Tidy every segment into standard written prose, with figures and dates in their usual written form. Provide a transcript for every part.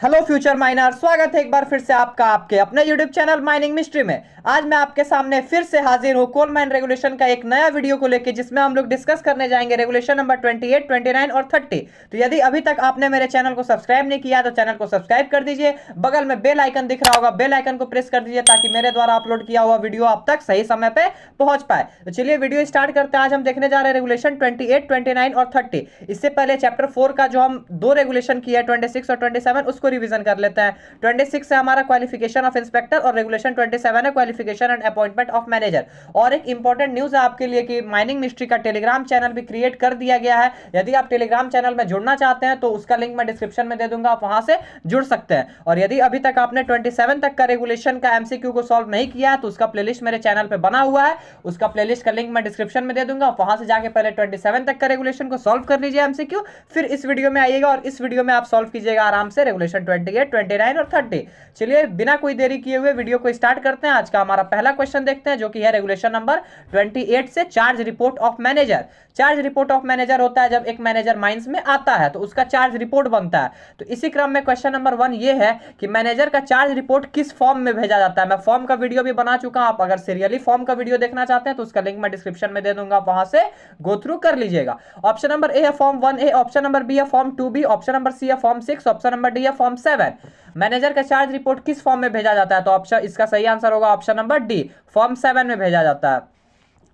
Hello future minor, स्वागत है एक बार फिर से आपका आपके अपने यूट्यूब चैनल माइनिंग मिस्ट्री में। आज मैं आपके सामने फिर से हाजिर हूं कोल माइन रेगुलेशन का एक नया वीडियो को लेकर, जिसमें हम लोग डिस्कस करने जाएंगे रेगुलेशन नंबर 28, 29 और 30। तो यदि अभी तक आपने मेरे चैनल को सब्सक्राइब नहीं किया तो चैनल को सब्सक्राइब कर दीजिए। बगल में बेल आइकन दिख रहा होगा, बेल आइकन को प्रेस कर दीजिए ताकि मेरे द्वारा अपलोड किया हुआ वीडियो आप तक सही समय पे पहुंच पाए। तो चलिए वीडियो स्टार्ट करते हैं। आज हम देखने जा रहे हैं रेगुलेशन 28, 29 और 30। इससे पहले चैप्टर 4 का जो हम दो रेगुलेशन किया है 26 और 27 उसको रिवीजन कर लेते हैं। 26 है हमारा क्वालिफिकेशन ऑफ इंस्पेक्टर और रेगुलेशन 27 है qualification and appointment of manager. और एक इंपॉर्टेंट न्यूज है आपके लिए कि माइनिंग मिस्ट्री का टेलीग्राम चैनल भी क्रिएट कर दिया गया है। यदि आप टेलीग्राम चैनल में जुड़ना चाहते हैं तो उसका लिंक मैं डिस्क्रिप्शन में दे दूंगा, आप वहां से जुड़ सकते हैं। और यदि अभी तक आपने 27 तक का रेगुलेशन का एमसीक्यू को सॉल्व नहीं किया है तो उसका प्लेलिस्ट मेरे चैनल पे बना हुआ है, उसका प्लेलिस्ट का लिंक मैं डिस्क्रिप्शन में दे दूंगा। वहां से जाके पहले 27 तक का रेगुलेशन को सॉल्व कर लीजिए एमसीक्यू, फिर इस वीडियो में आइएगा और इस वीडियो में आप सॉल्व कीजिएगा आराम से रेगुलेशन 28, 29 और 30। चलिए बिना कोई देरी किए हुए वीडियो को स्टार्ट करते हैं। आज का हमारा पहला क्वेश्चन देखते हैं जो कि है रेगुलेशन नंबर 28 से charge report of manager. Charge report of manager होता है जब एक मैनेजर माइंस में आता है तो उसका चार्ज रिपोर्ट बनता है। तो इसी क्रम में क्वेश्चन नंबर 1 ये है कि मैनेजर का चार्ज रिपोर्ट किस फॉर्म में भेजा जाता है। मैं फॉर्म का वीडियो भी बना चुका हूं, आप अगर सीरियली फॉर्म का वीडियो देखना चाहते हैं तो उसका लिंक मैं डिस्क्रिप्शन में दे दूंगा, वहां से गो थ्रू कर लीजिएगा। ऑप्शन नंबर ए है form 1A, option number B है form 2B, option number C है फॉर्म 6, ऑप्शन नंबर डी है फॉर्म 7। मैनेजर का चार्ज रिपोर्ट किस फॉर्म में भेजा जाता है तो ऑप्शन इसका सही आंसर होगा ऑप्शन नंबर डी, फॉर्म 7 में भेजा जाता है।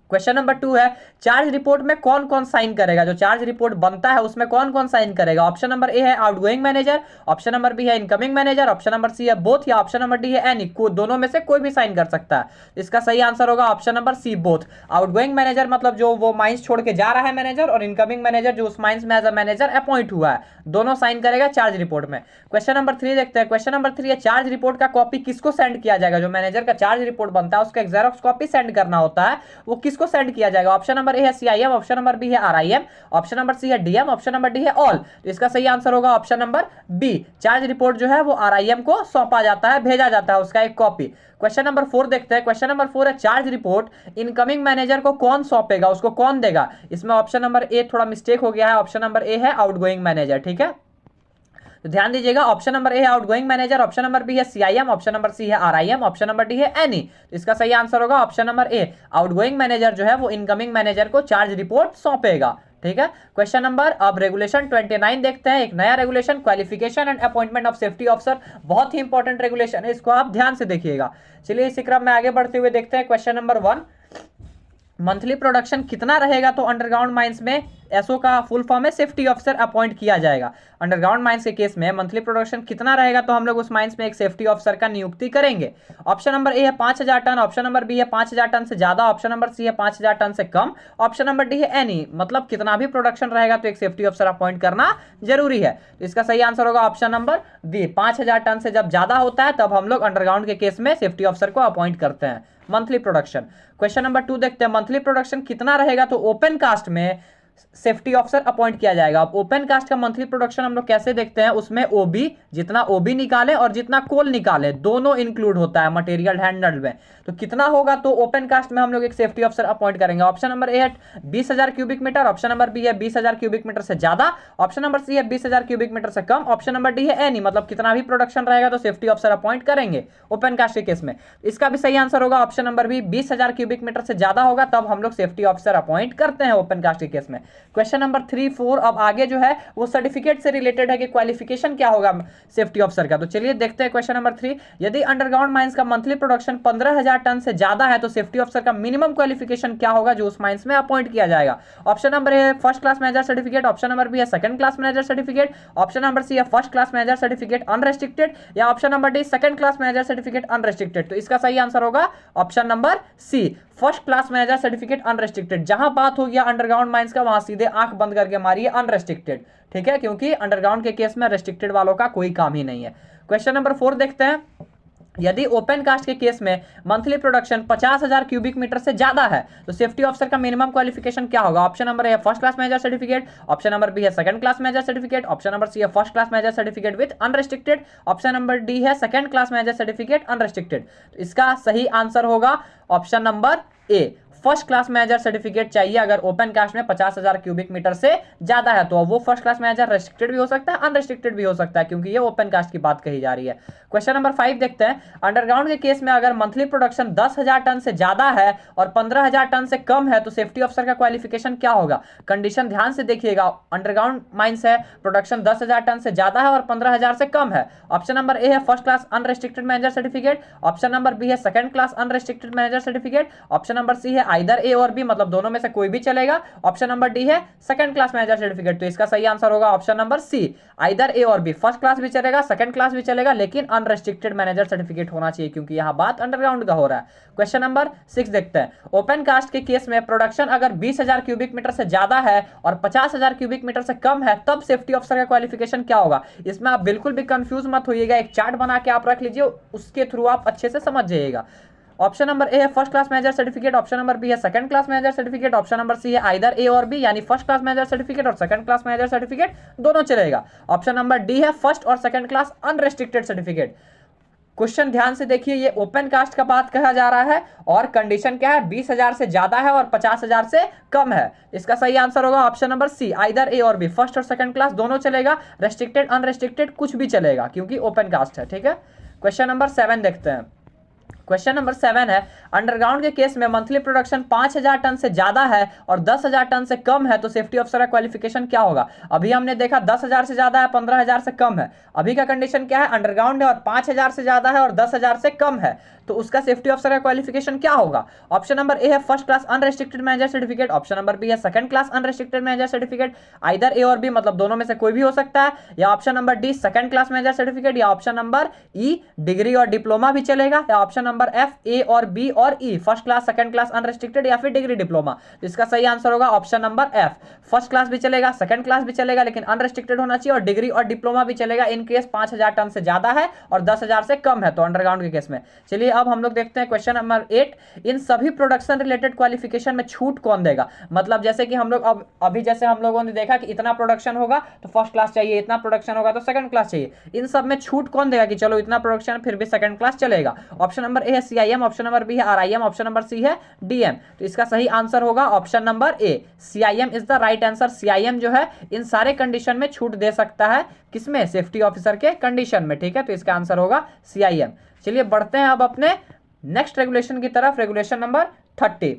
क्वेश्चन नंबर 2 है चार्ज रिपोर्ट में कौन कौन साइन करेगा। जो चार्ज रिपोर्ट बनता है उसमें कौन कौन साइन करेगा। ऑप्शन नंबर ए है outgoing manager, option number B है incoming manager, option number C है बोथ, या ऑप्शन नंबर डी है एनी, दोनों में से कोई भी साइन कर सकता है। इसका सही आंसर होगा option number C, both. Outgoing manager मतलब जो वो माइंस छोड़ के जा रहा है मैनेजर, और इनकमिंग मैनेजर जो उस माइंस में एज अ मैनेजर अपॉइंट हुआ है, दोनों साइन करेगा चार्ज रिपोर्ट में। क्वेश्चन नंबर 3 देखते हैं। क्वेश्चन नंबर 3 है चार्ज रिपोर्ट का कॉपी किसको सेंड किया जाएगा। जो मैनेजर का चार्ज रिपोर्ट बनता है उसका एक जेरॉक्स कॉपी सेंड करना होता है, वो किसको सेंड किया जाएगा। ऑप्शन नंबर ए है सीआईएम, ऑप्शन नंबर बी है आरआईएम, ऑप्शन नंबर सी है डीएम, ऑप्शन नंबर डी है ऑल। तो इसका सही आंसर होगा option number B, charge report जो है वो आरआईएम को सौंपा जाता है, भेजा जाता है उसका एक कॉपी। क्वेश्चन नंबर 4 देखते हैं। क्वेश्चन नंबर 4 है चार्ज रिपोर्ट इनकमिंग मैनेजर को कौन सौंपेगा, उसको कौन देगा। इसमें ऑप्शन नंबर ए थोड़ा मिस्टेक हो गया है, ऑप्शन नंबर ए है आउटगोइंग मैनेजर, ठीक है। तो ध्यान दीजिएगा, ऑप्शन नंबर ए है outgoing manager, option number B है सीआईएम, ऑप्शन नंबर सी है आरआईएम, ऑप्शन नंबर डी है एनी। तो इसका सही आंसर होगा option number A, outgoing manager जो है वो इनकमिंग मैनेजर को चार्ज रिपोर्ट सौंपेगा, ठीक है। क्वेश्चन नंबर अब रेगुलेशन 29 देखते हैं। एक नया regulation qualification and appointment of safety officer, बहुत ही इंपॉर्टेंट रेगुलेशन है, इसको आप ध्यान से देखिएगा। चलिए इसी क्रम में आगे बढ़ते हुए देखते हैं। क्वेश्चन नंबर 1, मंथली प्रोडक्शन कितना रहेगा तो अंडरग्राउंड माइंस में एसओ का फुल फॉर्म है सेफ्टी ऑफिसर अपॉइंट किया जाएगा। अंडरग्राउंड माइंस के केस में मंथली प्रोडक्शन कितना रहेगा तो हम लोग उस माइंस में एक सेफ्टी ऑफिसर का नियुक्ति करेंगे। ऑप्शन नंबर ए है 5000 टन, ऑप्शन नंबर बी है 5000 टन से ज्यादा, ऑप्शन नंबर सी है 5000 टन से कम, ऑप्शन नंबर डी है एनी, मतलब कितना भी प्रोडक्शन रहेगा तो एक सेफ्टी ऑफिसर अपॉइंट करना जरूरी है। तो इसका सही आंसर होगा ऑप्शन नंबर बी, 5000 टन से जब ज्यादा होता है तब हम लोग अंडरग्राउंड के केस में सेफ्टी ऑफिसर को अपॉइंट करते हैं। Monthly production. क्वेश्चन नंबर 2 देखते हैं। मंथली प्रोडक्शन कितना रहेगा तो ओपन कास्ट में सेफ्टी ऑफिसर अपॉइंट किया जाएगा। अब ओपन कास्ट का मंथली प्रोडक्शन हम लोग कैसे देखते हैं, उसमें ओबी, जितना ओबी निकाले और जितना कोल निकाले दोनों इंक्लूड होता है मटेरियल हैंडल्ड में। तो कितना होगा तो ओपन कास्ट में हम लोग एक सेफ्टी ऑफिसर अपॉइंट करेंगे। ऑप्शन नंबर ए है 20,000 cubic metre, option number B है 20,000 क्यूबिक मीटर से ज्यादा, ऑप्शन नंबर सी है 20,000 क्यूबिक मीटर से कम, ऑप्शन नंबर डी है एनी, मतलब कितना भी प्रोडक्शन रहेगा तो सेफ्टी ऑफिसर अपॉइंट करेंगे ओपन कास्ट के केस में। इसका भी सही आंसर होगा option number B, 20,000 cubic metre से ज्यादा होगा तब हम लोग सेफ्टी ऑफिसर अपॉइंट करते हैं ओपन कास्ट के केस में। क्वेश्चन नंबर 3, 4 अब आगे जो है वो सर्टिफिकेट से रिलेटेड है कि क्वालिफिकेशन क्या होगा सेफ्टी ऑफिसर का। तो चलिए देखते हैं क्वेश्चन नंबर 3, यदि अंडरग्राउंड माइंस का मंथली प्रोडक्शन 15,000 टन से ज्यादा है तो सेफ्टी ऑफिसर का मिनिमम क्वालिफिकेशन क्या होगा जो उस माइंस में अपॉइंट किया जाएगा। ऑप्शन नंबर ए है first class manager certificate, option number B है second class manager certificate, option number C है first class manager certificate unrestricted, या option number D second class manager certificate unrestricted. तो इसका सही answer होगा option number C, first class manager certificate unrestricted. जहां बात हो गया अंडरग्राउंड माइंस का वहां सीधे आंख बंद करके मारिए अनरेस्ट्रिक्टेड, ठीक है, क्योंकि अंडरग्राउंड के केस में रेस्ट्रिक्टेड वालों का कोई काम ही नहीं है। क्वेश्चन नंबर 4 देखते हैं। यदि ओपन कास्ट के केस में मंथली प्रोडक्शन 50,000 क्यूबिक मीटर से ज्यादा है तो सेफ्टी ऑफिसर का मिनिमम क्वालिफिकेशन क्या होगा। ऑप्शन नंबर ए है first class manager certificate, option number B है second class manager certificate, option number C है first class manager certificate with unrestricted, option number D है second class manager certificate unrestricted. तो इसका सही answer होगा option number A, first class manager certificate चाहिए अगर open cast में 50,000 cubic metre से ज्यादा है। तो वो फर्स्ट क्लास मैनेजर रेस्ट्रिक्टेड भी हो सकता है, अनरेस्ट्रिक्टेड भी हो सकता है, क्योंकि ये ओपन कास्ट की बात कही जा रही है। क्वेश्चन नंबर 5 देखते हैं। अंडरग्राउंड के केस में अगर मंथली प्रोडक्शन 10,000 टन से ज्यादा है और 15,000 टन से कम है तो सेफ्टी ऑफिसर का क्वालिफिकेशन क्या होगा? कंडीशन ध्यान से देखिएगा। अंडरग्राउंड माइंस है, प्रोडक्शन 10,000 टन से ज्यादा है और 15,000 से कम है। ऑप्शन नंबर ए है first class unrestricted manager certificate, option number B है second class unrestricted manager certificate, option number C है आइदर ए और बी, मतलब दोनों में से कोई भी चलेगा, ऑप्शन नंबर डी है सेकंड क्लास मैनेजर सर्टिफिकेट। तो इसका सही आंसर होगा option number C, either A और बी। फर्स्ट क्लास भी चलेगा, सेकंड क्लास भी चलेगा, लेकिन अनरेस्ट्रिक्टेड मैनेजर सर्टिफिकेट होना चाहिए, क्योंकि यहां बात अंडरग्राउंड का हो रहा है। क्वेश्चन नंबर 6 देखते हैं। ओपन कास्ट के केस में प्रोडक्शन अगर 20,000 क्यूबिक मीटर से ज्यादा है और 50,000 क्यूबिक मीटर से कम है तब सेफ्टी ऑफिसर का क्वालिफिकेशन क्या होगा? इसमें आप बिल्कुल भी कंफ्यूज मत होइएगा, एक चार्ट बना के आप रख लीजिए, उसके थ्रू आप अच्छे से समझ जाइएगा। ऑप्शन नंबर ए है first class manager certificate, option number B है second class manager certificate, option number C है आइदर ए और बी, यानी फर्स्ट क्लास मैनेजर सर्टिफिकेट और सेकंड क्लास मैनेजर सर्टिफिकेट दोनों चलेगा। ऑप्शन नंबर डी है first और second class unrestricted certificate. Question ध्यान से देखिए, ये ओपन कास्ट का बात कहा जा रहा है और कंडीशन क्या है? 20,000 से ज्यादा है और 50,000 से कम है। इसका सही आंसर होगा option number C, either A और बी। फर्स्ट और सेकंड क्लास दोनों चलेगा, रेस्ट्रिक्टेड अनरेस्ट्रिक्टेड कुछ भी चलेगा, क्योंकि ओपन कास्ट है। ठीक है, क्वेश्चन नंबर 7 देखते हैं। क्वेश्चन नंबर 7 है, अंडरग्राउंड के केस में मंथली प्रोडक्शन 5,000 टन से ज्यादा है और 10,000 टन से कम है तो सेफ्टी ऑफिसर का क्वालिफिकेशन क्या होगा? अभी हमने देखा 10,000 से ज्यादा है, 15,000 से कम है। अभी का कंडीशन क्या है? अंडरग्राउंड है और 5,000 से ज्यादा है और 10,000 से कम है, तो उसका सेफ्टी ऑफिसर का क्वालिफिकेशन क्या होगा? ऑप्शन नंबर ए है first class unrestricted manager certificate, option number B है second class unrestricted manager certificate, either A और बी, मतलब दोनों में से कोई भी हो सकता है, या option number D second class manager certificate, या ऑप्शन नंबर ई डिग्री और डिप्लोमा भी चलेगा, या ऑप्शन नंबर एफ ए और बी और E first class second class unrestricted या फिर डिग्री डिप्लोमा। तो इसका सही आंसर होगा option number F, first class भी चलेगा, सेकंड क्लास भी चलेगा, लेकिन अनरेस्ट्रिक्टेड होना चाहिए, और डिग्री और डिप्लोमा भी चलेगा इन केस 5,000 टन से ज्यादा है और 10,000 से कम है, तो अंडरग्राउंड के केस में। चलिए अब हम लोग देखते हैं क्वेश्चन नंबर 8। इन सभी प्रोडक्शन रिलेटेड क्वालिफिकेशन में छूट कौन देगा? मतलब जैसे कि हम लोग अब अभी जैसे हम लोगों ने देखा कि इतना प्रोडक्शन होगा तो फर्स्ट क्लास चाहिए, इतना प्रोडक्शन होगा तो सेकंड क्लास चाहिए, इन सब में छूट कौन देगा कि चलो इतना प्रोडक्शन फिर भी सेकंड क्लास चलेगा? ऑप्शन नंबर ए है सीआईएम, ऑप्शन नंबर बी है आरआईएम, ऑप्शन नंबर सी है डीएम। तो इसका सही आंसर होगा option number A, CIM is the right answer. CIM जो है इन सारे कंडीशन में छूट दे सकता है, किसमें? सेफ्टी ऑफिसर के कंडीशन में। ठीक है, तो इसका आंसर होगा सीआईएम। चलिए बढ़ते हैं अब अपने नेक्स्ट रेगुलेशन की तरफ, रेगुलेशन नंबर 30।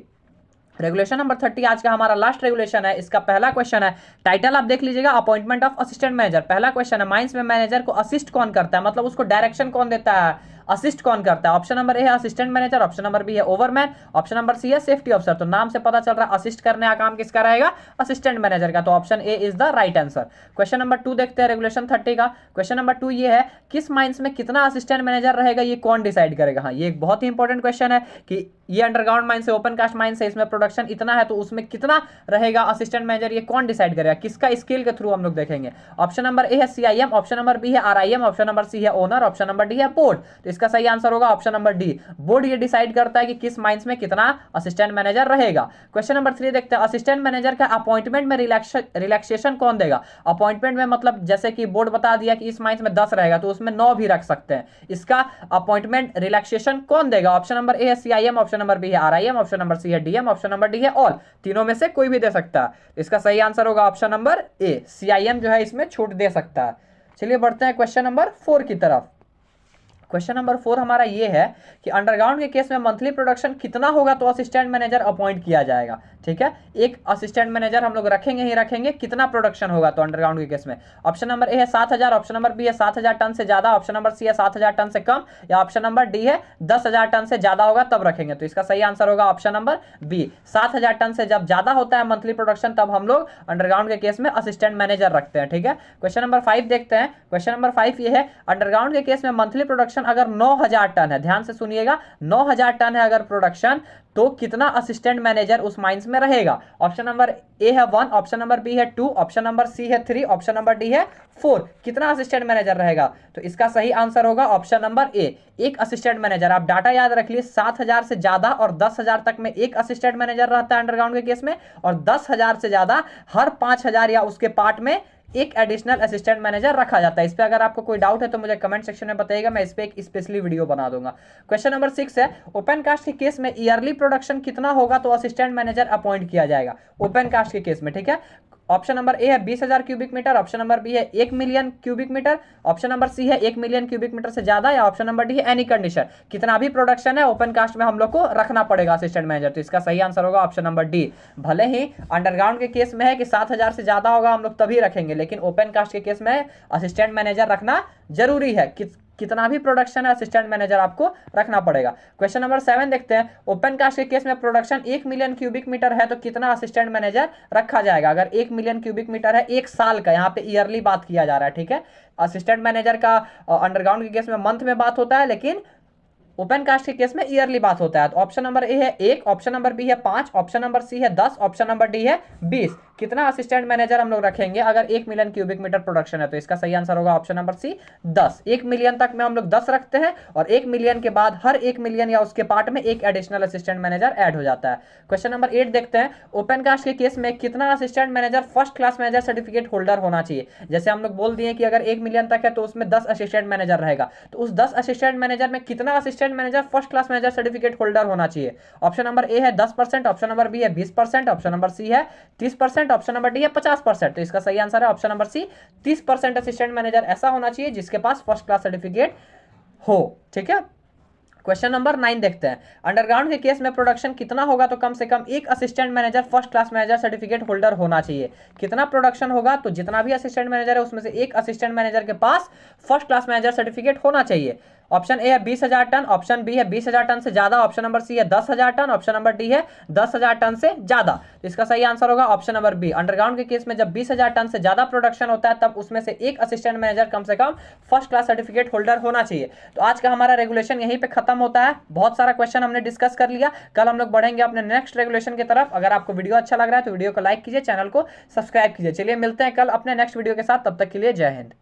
रेगुलेशन नंबर 30 आज का हमारा लास्ट रेगुलेशन है। इसका पहला क्वेश्चन है, टाइटल आप देख लीजिएगा, अपॉइंटमेंट ऑफ असिस्टेंट मैनेजर। पहला क्वेश्चन है, माइंस में मैनेजर को असिस्ट कौन करता है, मतलब उसको डायरेक्शन कौन देता है, असिस्ट कौन करता है? ऑप्शन नंबर ए है assistant manager, option number B है ओवरमैन, ऑप्शन नंबर सी है सेफ्टी ऑफिसर। तो नाम से पता चल रहा है असिस्ट करने का काम किसका रहेगा? असिस्टेंट मैनेजर का। तो option A is the right answer. Question number 2 देखते हैं रेगुलेशन 30 का। क्वेश्चन नंबर 2 ये है, किस माइंस में कितना असिस्टेंट मैनेजर रहेगा, ये कौन डिसाइड करेगा? हाँ, ये एक बहुत ही इंपॉर्टेंट क्वेश्चन है कि ये अंडरग्राउंड माइंस है, ओपन कास्ट माइंस है, इसमें प्रोडक्शन इतना है तो उसमें कितना रहेगा असिस्टेंट मैनेजर, ये कौन डिसाइड करेगा? किसका स्केल के थ्रू हम लोग देखेंगे। ऑप्शन नंबर ए है सीआईएम, ऑप्शन नंबर बी है आरआईएम, ऑप्शन नंबर सी है ओनर, ऑप्शन नंबर डी है बोर्ड। तो इसका सही आंसर होगा ऑप्शन नंबर डी, बोर्ड ये डिसाइड करता है कि किस माइंस में कितना असिस्टेंट मैनेजर रहेगा। क्वेश्चन नंबर 3 देखते हैं, असिस्टेंट मैनेजर का अपॉइंटमेंट में रिलैक्सेशन कौन देगा? अपॉइंटमेंट में मतलब जैसे कि बोर्ड बता दिया कि इस माइंस में 10 रहेगा तो उसमें 9 भी रख सकते हैं, इसका अपॉइंटमेंट रिलैक्सेशन कौन देगा? ऑप्शन नंबर ए है सीआईएम, ऑप्शन नंबर बी है आरआईएम, ऑप्शन नंबर सी है डीएम, ऑप्शन नंबर डी है ऑल। तीनों में से कोई भी दे सकता है, इसका सही आंसर होगा ऑप्शन नंबर ए, सीआईएम जो है इसमें छूट दे सकता है। चलिए बढ़ते हैं क्वेश्चन नंबर 4 की तरफ। क्वेश्चन नंबर 4 हमारा ये है कि अंडरग्राउंड के केस में मंथली प्रोडक्शन कितना होगा तो असिस्टेंट मैनेजर अपॉइंट किया जाएगा। ठीक है, एक असिस्टेंट मैनेजर हम लोग रखेंगे ही रखेंगे, कितना प्रोडक्शन होगा तो अंडरग्राउंड के केस में? ऑप्शन नंबर ए है 7,000, ऑप्शन नंबर बी है 7,000 टन से ज्यादा, ऑप्शन नंबर सी है 7,000 टन से कम, या ऑप्शन नंबर डी है 10,000 टन से ज्यादा होगा तब रखेंगे। तो इसका सही आंसर होगा ऑप्शन नंबर बी, 7,000 टन से जब ज्यादा होता है मंथली प्रोडक्शन तब हम लोग अंडरग्राउंड के केस में असिस्टेंट मैनेजर रखते हैं। ठीक है, क्वेश्चन नंबर 5 देखते हैं। क्वेश्चन नंबर 5 ये है, अंडरग्राउंड के केस में मंथली प्रोडक्शन अगर 9,000 टन है, ध्यान से सुनिएगा, 9,000 टन है अगर प्रोडक्शन, तो कितना असिस्टेंट मैनेजर उस माइंस में रहेगा? ऑप्शन नंबर ए है 1, ऑप्शन नंबर बी है 2, ऑप्शन नंबर सी है 3, ऑप्शन नंबर डी है 4। कितना असिस्टेंट मैनेजर रहेगा? तो इसका सही आंसर होगा ऑप्शन नंबर ए, एक असिस्टेंट मैनेजर। आप डाटा याद रख लिए, 7,000 से ज्यादा और 10,000 तक में एक असिस्टेंट मैनेजर रहता है अंडरग्राउंड के केस में, और 10,000 से ज्यादा हर 5,000 या उसके पार्ट में एक एडिशनल असिस्टेंट मैनेजर रखा जाता है। इस पर अगर आपको कोई डाउट है तो मुझे कमेंट सेक्शन में बताइएगा, मैं इस पर एक स्पेशली वीडियो बना दूंगा। क्वेश्चन नंबर 6 है, ओपन कास्ट के केस में ईयरली प्रोडक्शन कितना होगा तो असिस्टेंट मैनेजर अपॉइंट किया जाएगा ओपन कास्ट के केस में, ठीक है। ऑप्शन नंबर ए है 20,000 cubic metre, option number B है 1 million cubic metre, option number C है 1 मिलियन क्यूबिक मीटर से ज्यादा, या ऑप्शन नंबर डी है एनी कंडीशन। कितना भी प्रोडक्शन है ओपन कास्ट में हम लोग को रखना पड़ेगा असिस्टेंट मैनेजर, तो इसका सही आंसर होगा ऑप्शन नंबर डी। भले ही अंडरग्राउंड के केस में है कि 7,000 से ज्यादा होगा हम लोग तभी रखेंगे, लेकिन ओपन कास्ट के केस में असिस्टेंट मैनेजर रखना जरूरी है। कितना भी प्रोडक्शन है असिस्टेंट मैनेजर आपको रखना पड़ेगा। क्वेश्चन नंबर 7 देखते हैं, ओपन कास्ट के केस में प्रोडक्शन 1 मिलियन क्यूबिक मीटर है तो कितना असिस्टेंट मैनेजर रखा जाएगा। अगर 1 मिलियन क्यूबिक मीटर है एक साल का, यहाँ पे ईयरली बात किया जा रहा है, ठीक है। असिस्टेंट मैनेजर का अंडरग्राउंड के केस में मंथ में बात होता है, लेकिन ओपन कास्ट के केस में ईयरली बात होता है। तो ऑप्शन नंबर ए है 1, ऑप्शन नंबर बी है 5, ऑप्शन नंबर सी है 10, ऑप्शन नंबर डी है 20। कितना असिस्टेंट मैनेजर हम लोग रखेंगे अगर 1 मिलियन क्यूबिक मीटर प्रोडक्शन है, तो इसका सही आंसर होगा ऑप्शन नंबर सी 10। 1 मिलियन तक में हम लोग 10 रखते हैं और 1 मिलियन के बाद हर 1 मिलियन या उसके पार्ट में एक एडिशनल असिस्टेंट मैनेजर ऐड हो जाता है। क्वेश्चन नंबर 8 देखते हैं, ओपन कास्ट के केस में कितना assistant manager first class manager certificate holder होना चाहिए। जैसे हम लोग बोल दिए कि अगर 1 मिलियन तक है तो उसमें 10 असिस्टेंट मैनेजर रहेगा, तो उस 10 असिस्टेंट मैनेजर में कितना assistant manager first class manager certificate holder होना चाहिए। ऑप्शन नंबर ए है 10%, ऑप्शन नंबर बी है 20%, ऑप्शन नंबर सी है 30%, ऑप्शन नंबर डी है 50%। तो इसका सही आंसर है option number C 30% assistant manager ऐसा होना चाहिए जिसके पास फर्स्ट क्लास सर्टिफिकेट हो, ठीक है। क्वेश्चन नंबर 9 देखते हैं, अंडरग्राउंड के केस में प्रोडक्शन कितना होगा तो कम से कम एक assistant manager first class manager certificate holder होना चाहिए। कितना प्रोडक्शन होगा तो जितना भी असिस्टेंट मैनेजर है उसमें से एक असिस्टेंट मैनेजर के पास फर्स्ट क्लास मैनेजर सर्टिफिकेट होना चाहिए। ऑप्शन ए है 20,000 टन, ऑप्शन बी है 20,000 टन से ज्यादा, ऑप्शन नंबर सी है 10,000 टन, ऑप्शन नंबर डी है 10,000 टन से ज्यादा। तो इसका सही आंसर होगा ऑप्शन नंबर बी। अंडरग्राउंड के केस में जब 20,000 टन से ज्यादा प्रोडक्शन होता है तब उसमें से एक असिस्टेंट मैनेजर कम से come first class certificate holder होना चाहिए। तो आज का हमारा रेगुलेशन यहीं पे खत्म होता है। बहुत सारा क्वेश्चन हमने डिस्कस कर लिया, कल हम लोग बढ़ेंगे अपने नेक्स्ट रेगुलेशन की तरफ। अगर आपको वीडियो अच्छा लग रहा है तो वीडियो को लाइक कीजिए, चैनल को सब्सक्राइब कीजिए। चलिए मिलते हैं कल अपने नेक्स्ट वीडियो के साथ, तब तक के लिए जय हिंद।